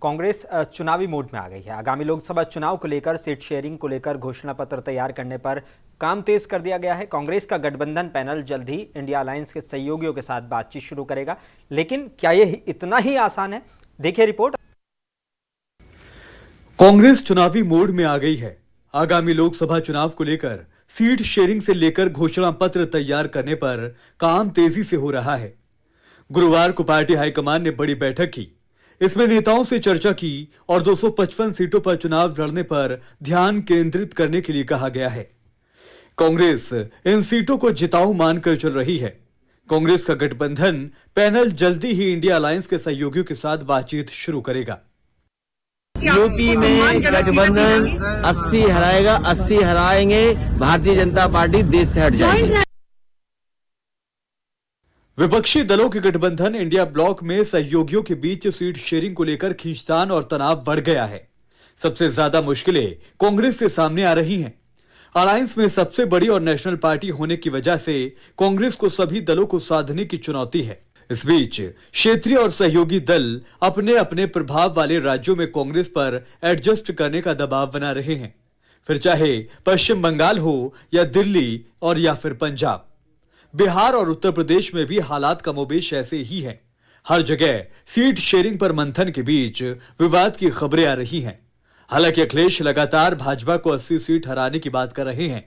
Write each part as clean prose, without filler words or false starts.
कांग्रेस चुनावी मोड में आ गई है। आगामी लोकसभा चुनाव को लेकर सीट शेयरिंग को लेकर घोषणा पत्र तैयार करने पर काम तेज कर दिया गया है। कांग्रेस का गठबंधन पैनल जल्द ही इंडिया अलायंस के सहयोगियों के साथ बातचीत शुरू करेगा, लेकिन क्या यह इतना ही आसान है? देखिए रिपोर्ट। कांग्रेस चुनावी मोड में आ गई है। आगामी लोकसभा चुनाव को लेकर सीट शेयरिंग से लेकर घोषणा पत्र तैयार करने पर काम तेजी से हो रहा है। गुरुवार को पार्टी हाईकमान ने बड़ी बैठक की। इसमें नेताओं से चर्चा की और 255 सीटों पर चुनाव लड़ने पर ध्यान केंद्रित करने के लिए कहा गया है। कांग्रेस इन सीटों को जिताऊ मानकर चल रही है। कांग्रेस का गठबंधन पैनल जल्दी ही इंडिया अलायंस के सहयोगियों के साथ बातचीत शुरू करेगा। यूपी में गठबंधन 80 हराएगा, 80 हराएंगे, भारतीय जनता पार्टी देश से हट जाएगी। विपक्षी दलों के गठबंधन इंडिया ब्लॉक में सहयोगियों के बीच सीट शेयरिंग को लेकर खींचतान और तनाव बढ़ गया है। सबसे ज्यादा मुश्किलें कांग्रेस के सामने आ रही हैं। अलायंस में सबसे बड़ी और नेशनल पार्टी होने की वजह से कांग्रेस को सभी दलों को साधने की चुनौती है। इस बीच क्षेत्रीय और सहयोगी दल अपने अपने प्रभाव वाले राज्यों में कांग्रेस पर एडजस्ट करने का दबाव बना रहे हैं, फिर चाहे पश्चिम बंगाल हो या दिल्ली और या फिर पंजाब। बिहार और उत्तर प्रदेश में भी हालात कमोबेश ऐसे ही हैं। हर जगह सीट शेयरिंग पर मंथन के बीच विवाद की खबरें आ रही हैं। हालांकि अखिलेश लगातार भाजपा को 80 सीट हराने की बात कर रहे हैं।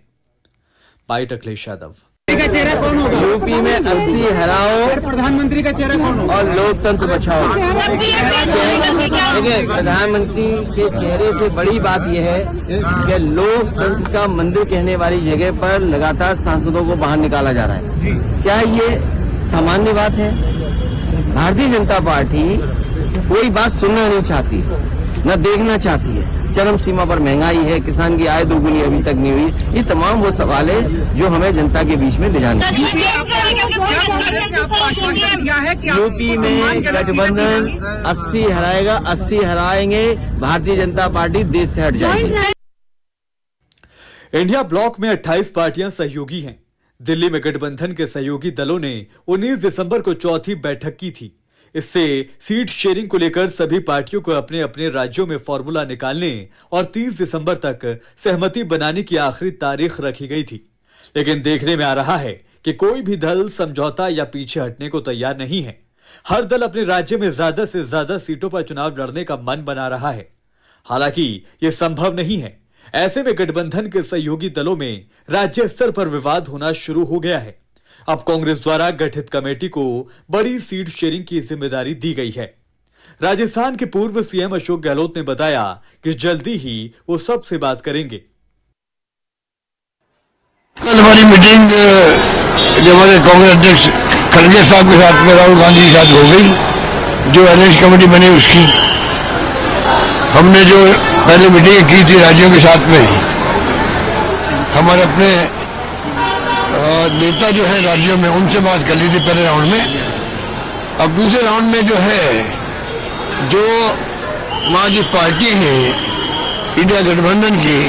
बाइट अखिलेश यादव। यूपी में 80 हराओ, प्रधानमंत्री का चेहरा कौन होगा? और लोकतंत्र बचाओ। देखिए, प्रधानमंत्री के चेहरे से बड़ी बात यह है कि लोकतंत्र का मंदिर कहने वाली जगह पर लगातार सांसदों को बाहर निकाला जा रहा है। क्या ये सामान्य बात है? भारतीय जनता पार्टी कोई बात सुनना नहीं चाहती, न देखना चाहती है। चरम सीमा पर महंगाई है, किसान की आय दोगुनी अभी तक नहीं हुई। ये तमाम वो सवाल है जो हमें जनता के बीच में ले जाने हैं। यूपी में गठबंधन 80 हराएगा, 80 हराएंगे, भारतीय जनता पार्टी देश से हट जाएगी। इंडिया ब्लॉक में 28 पार्टियां सहयोगी हैं। दिल्ली में गठबंधन के सहयोगी दलों ने 19 दिसंबर को चौथी बैठक की थी। इससे सीट शेयरिंग को लेकर सभी पार्टियों को अपने अपने राज्यों में फॉर्मूला निकालने और 30 दिसंबर तक सहमति बनाने की आखिरी तारीख रखी गई थी। लेकिन देखने में आ रहा है कि कोई भी दल समझौता या पीछे हटने को तैयार नहीं है। हर दल अपने राज्य में ज्यादा से ज्यादा सीटों पर चुनाव लड़ने का मन बना रहा है। हालांकि यह संभव नहीं है। ऐसे में गठबंधन के सहयोगी दलों में राज्य स्तर पर विवाद होना शुरू हो गया है। अब कांग्रेस द्वारा गठित कमेटी को बड़ी सीट शेयरिंग की जिम्मेदारी दी गई है। राजस्थान के पूर्व सीएम अशोक गहलोत ने बताया कि जल्दी ही वो सबसे बात करेंगे। कल हमारी मीटिंग जो हमारे कांग्रेस अध्यक्ष खड़गे साहब के साथ में राहुल गांधी के साथ हो गई। जो अलायंस कमेटी बनी उसकी हमने जो पहले मीटिंग की थी राज्यों के साथ में, हमारे अपने नेता जो है राज्यों में उनसे बात कर ली थी पहले राउंड में। अब दूसरे राउंड में जो है जो वहाँ की पार्टी है इंडिया गठबंधन की,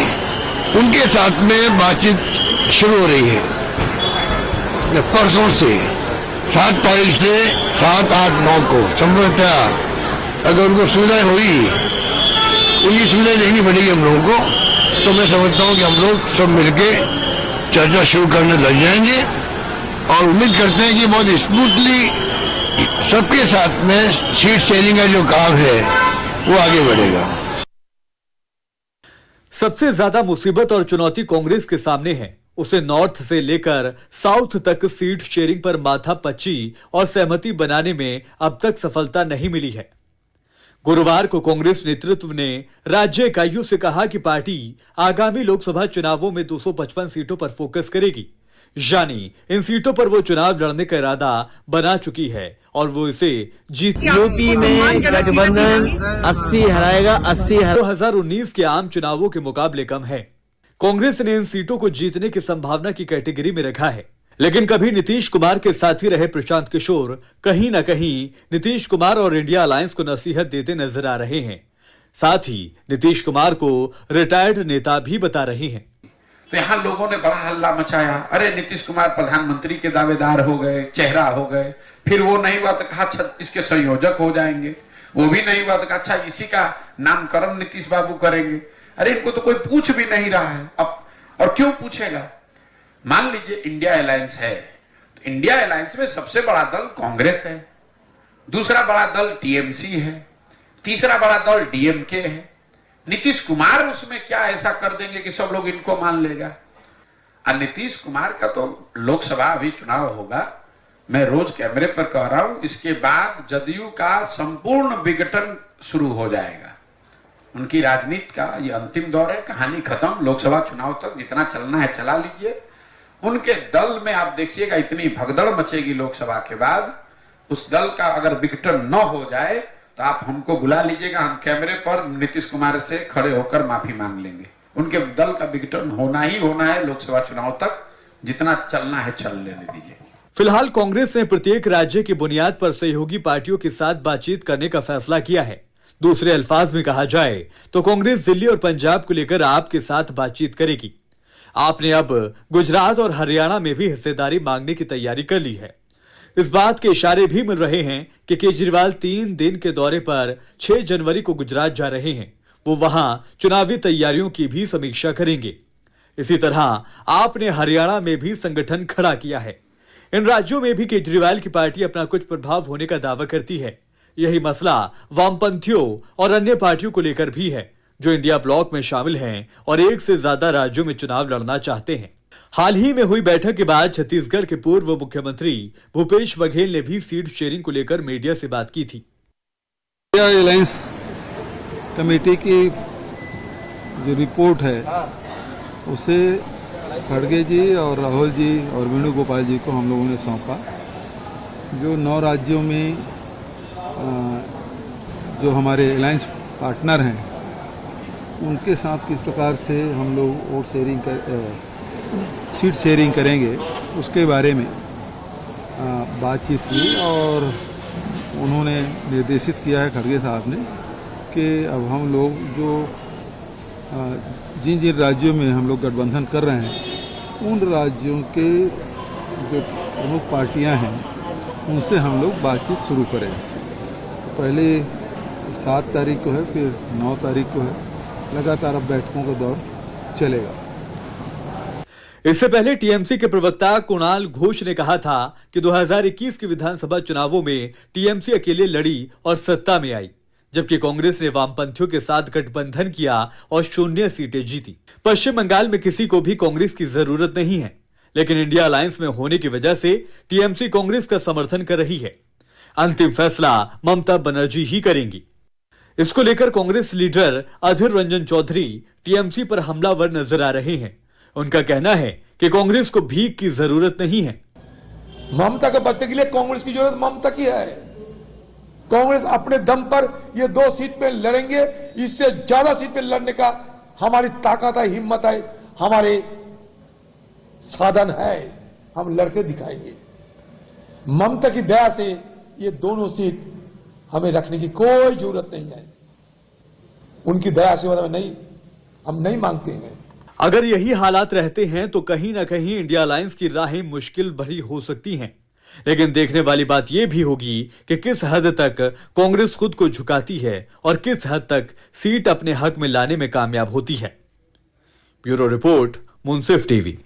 उनके साथ में बातचीत शुरू हो रही है। परसों से 7 तारीख से 7, 8, 9 को संभवतः अगर उनको सुविधा हुई, उनकी सुविधा देखनी पड़ेगी हम लोगों को। तो मैं समझता हूँ कि हम लोग सब मिलके चर्चा शुरू करने लग जाएंगे और उम्मीद करते हैं कि बहुत स्मूथली सबके साथ में सीट शेयरिंग का जो काम है वो आगे बढ़ेगा। सबसे ज्यादा मुसीबत और चुनौती कांग्रेस के सामने है। उसे नॉर्थ से लेकर साउथ तक सीट शेयरिंग पर माथापच्ची और सहमति बनाने में अब तक सफलता नहीं मिली है। गुरुवार को कांग्रेस नेतृत्व ने राज्य इकाइयों से कहा कि पार्टी आगामी लोकसभा चुनावों में 255 सीटों पर फोकस करेगी। यानी इन सीटों पर वो चुनाव लड़ने का इरादा बना चुकी है और वो इसे जीत। यूपी में गठबंधन 80 हराएगा, 80 2019 के आम चुनावों के मुकाबले कम है। कांग्रेस ने इन सीटों को जीतने की संभावना की कैटेगरी में रखा है। लेकिन कभी नीतीश कुमार के साथी रहे प्रशांत किशोर कहीं न कहीं नीतीश कुमार और इंडिया अलायंस को नसीहत देते नजर आ रहे हैं। साथ ही नीतीश कुमार को रिटायर्ड नेता भी बता रहे हैं। तो यहाँ लोगों ने बड़ा हल्ला मचाया, अरे नीतीश कुमार प्रधानमंत्री के दावेदार हो गए, चेहरा हो गए। फिर वो नहीं हुआ तो कहा इसके संयोजक हो जाएंगे। वो भी नहीं हुआ तो अच्छा इसी का नामकरण नीतीश बाबू करेंगे। अरे इनको तो कोई पूछ भी नहीं रहा है अब, और क्यों पूछेगा। मान लीजिए इंडिया अलायंस है, तो इंडिया अलायंस में सबसे बड़ा दल कांग्रेस है, दूसरा बड़ा दल टीएमसी है, तीसरा बड़ा दल डीएमके है। नीतीश कुमार उसमें क्या ऐसा कर देंगे कि सब लोग इनको मान लेगा। और नीतीश कुमार का तो लोकसभा अभी चुनाव होगा, मैं रोज कैमरे पर कह रहा हूं, इसके बाद जदयू का संपूर्ण विघटन शुरू हो जाएगा। उनकी राजनीति का ये अंतिम दौर है, कहानी खत्म। लोकसभा चुनाव तक जितना चलना है चला लीजिए। उनके दल में आप देखिएगा इतनी भगदड़ मचेगी लोकसभा के बाद, उस दल का अगर विघटन न हो जाए तो आप हमको बुला लीजिएगा, हम कैमरे पर नीतीश कुमार से खड़े होकर माफी मांग लेंगे। उनके दल का विघटन होना ही होना है लोकसभा चुनाव तक, जितना चलना है चल लेने दीजिए। फिलहाल कांग्रेस ने प्रत्येक राज्य की बुनियाद पर सहयोगी पार्टियों के साथ बातचीत करने का फैसला किया है। दूसरे अल्फाज में कहा जाए तो कांग्रेस दिल्ली और पंजाब को लेकर आप के साथ बातचीत करेगी। आपने अब गुजरात और हरियाणा में भी हिस्सेदारी मांगने की तैयारी कर ली है। इस बात के इशारे भी मिल रहे हैं कि केजरीवाल 3 दिन के दौरे पर 6 जनवरी को गुजरात जा रहे हैं। वो वहां चुनावी तैयारियों की भी समीक्षा करेंगे। इसी तरह आपने हरियाणा में भी संगठन खड़ा किया है। इन राज्यों में भी केजरीवाल की पार्टी अपना कुछ प्रभाव होने का दावा करती है। यही मसला वामपंथियों और अन्य पार्टियों को लेकर भी है, जो इंडिया ब्लॉक में शामिल हैं और एक से ज्यादा राज्यों में चुनाव लड़ना चाहते हैं। हाल ही में हुई बैठक के बाद छत्तीसगढ़ के पूर्व मुख्यमंत्री भूपेश बघेल ने भी सीट शेयरिंग को लेकर मीडिया से बात की थी। इंडिया अलायंस कमेटी की जो रिपोर्ट है उसे खड़गे जी और राहुल जी और वेणुगोपाल जी को हम लोगों ने सौंपा। जो 9 राज्यों में जो हमारे अलायंस पार्टनर हैं उनके साथ किस प्रकार से हम लोग वोट शेयरिंग सीट शेयरिंग करेंगे उसके बारे में बातचीत हुई और उन्होंने निर्देशित किया है खड़गे साहब ने कि अब हम लोग जो जिन जिन राज्यों में हम लोग गठबंधन कर रहे हैं उन राज्यों के जो प्रमुख पार्टियां हैं उनसे हम लोग बातचीत शुरू करें। पहले 7 तारीख को है, फिर 9 तारीख को है, लगातार अब बैठकों का दौर चलेगा। इससे पहले टीएमसी के प्रवक्ता कुणाल घोष ने कहा था कि 2021 के विधानसभा चुनावों में टीएमसी अकेले लड़ी और सत्ता में आई, जबकि कांग्रेस ने वामपंथियों के साथ गठबंधन किया और 0 सीटें जीती। पश्चिम बंगाल में किसी को भी कांग्रेस की जरूरत नहीं है, लेकिन इंडिया अलायंस में होने की वजह से टीएमसी कांग्रेस का समर्थन कर रही है। अंतिम फैसला ममता बनर्जी ही करेंगी। इसको लेकर कांग्रेस लीडर अधीर रंजन चौधरी टीएमसी पर हमलावर नजर आ रहे हैं। उनका कहना है कि कांग्रेस को भीख की जरूरत नहीं है। ममता को बचने के लिए कांग्रेस की जरूरत ममता की है। कांग्रेस अपने दम पर ये 2 सीट पे लड़ेंगे, इससे ज्यादा सीट पे लड़ने का हमारी ताकत है, हिम्मत है, हमारे साधन है, हम लड़के दिखाएंगे। ममता की दया से ये दोनों सीट हमें रखने की कोई जरूरत नहीं है। उनकी दया से हम नहीं मांगते हैं। अगर यही हालात रहते हैं तो कहीं ना कहीं इंडिया अलायंस की राहें मुश्किल भरी हो सकती हैं। लेकिन देखने वाली बात यह भी होगी कि किस हद तक कांग्रेस खुद को झुकाती है और किस हद तक सीट अपने हक में लाने में कामयाब होती है। ब्यूरो रिपोर्ट, मुंसिफ टीवी।